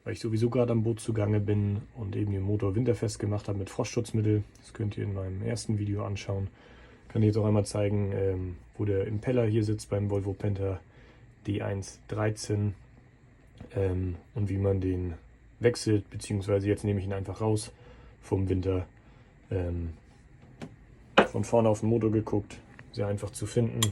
weil ich sowieso gerade am Boot zugange bin und eben den Motor winterfest gemacht habe mit Frostschutzmittel. Das könnt ihr in meinem ersten Video anschauen. Kann ich jetzt auch einmal zeigen, wo der Impeller hier sitzt beim Volvo Penta D113 und wie man den wechselt, beziehungsweise jetzt nehme ich ihn einfach raus vom Winter. Von vorne auf den Motor geguckt, sehr einfach zu finden.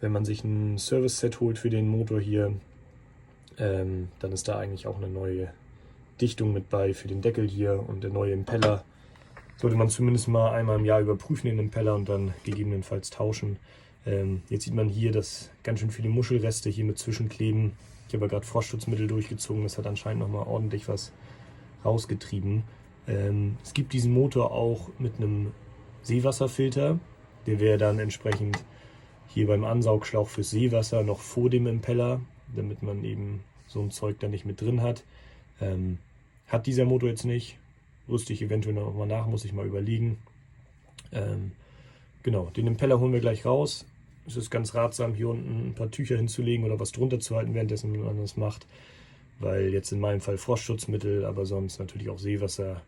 Wenn man sich ein Service-Set holt für den Motor hier, dann ist da eigentlich auch eine neue Dichtung mit bei für den Deckel hier und der neue Impeller. Sollte man zumindest mal einmal im Jahr überprüfen, den Impeller, und dann gegebenenfalls tauschen. Jetzt sieht man hier, dass ganz schön viele Muschelreste hier mit zwischenkleben. Ich habe ja gerade Frostschutzmittel durchgezogen, das hat anscheinend nochmal ordentlich was rausgetrieben. Es gibt diesen Motor auch mit einem Seewasserfilter. Der wäre dann entsprechend hier beim Ansaugschlauch fürs Seewasser noch vor dem Impeller, damit man eben so ein Zeug da nicht mit drin hat. Hat dieser Motor jetzt nicht. Rüste ich eventuell noch mal nach, muss ich mal überlegen. Genau, den Impeller holen wir gleich raus. Es ist ganz ratsam, hier unten ein paar Tücher hinzulegen oder was drunter zu halten, währenddessen man das macht. Weil jetzt in meinem Fall Frostschutzmittel, aber sonst natürlich auch Seewasser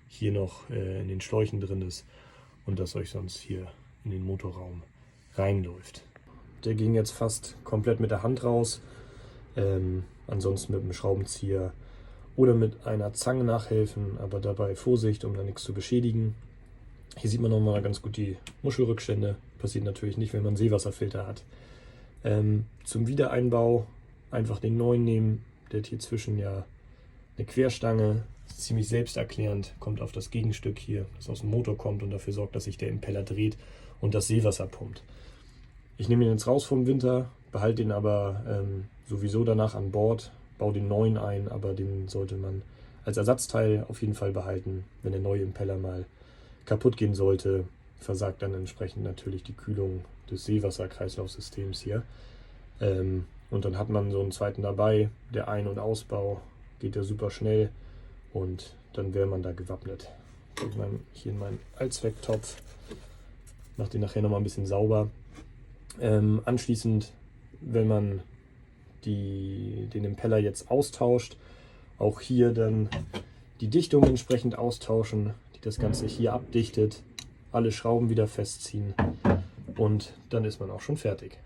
hier noch in den Schläuchen drin ist und das euch sonst hier in den Motorraum reinläuft. Der ging jetzt fast komplett mit der Hand raus. Ansonsten mit einem Schraubenzieher oder mit einer Zange nachhelfen, aber dabei Vorsicht, um da nichts zu beschädigen. Hier sieht man nochmal ganz gut die Muschelrückstände. Passiert natürlich nicht, wenn man einen Seewasserfilter hat. Zum Wiedereinbau einfach den neuen nehmen. Der hat hier zwischen ja eine Querstange, ist ziemlich selbsterklärend, kommt auf das Gegenstück hier, das aus dem Motor kommt und dafür sorgt, dass sich der Impeller dreht und das Seewasser pumpt. Ich nehme ihn jetzt raus vom Winter, behalte ihn aber sowieso danach an Bord, baue den neuen ein, aber den sollte man als Ersatzteil auf jeden Fall behalten. Wenn der neue Impeller mal kaputt gehen sollte, versagt dann entsprechend natürlich die Kühlung des Seewasserkreislaufsystems hier. Und dann hat man so einen zweiten dabei. Der Ein- und Ausbau geht ja super schnell und dann wäre man da gewappnet. Hier in meinen Allzwecktopf, mache den nachher nochmal ein bisschen sauber. Anschließend, wenn man den Impeller jetzt austauscht, auch hier dann die Dichtung entsprechend austauschen, die das Ganze hier abdichtet, alle Schrauben wieder festziehen und dann ist man auch schon fertig.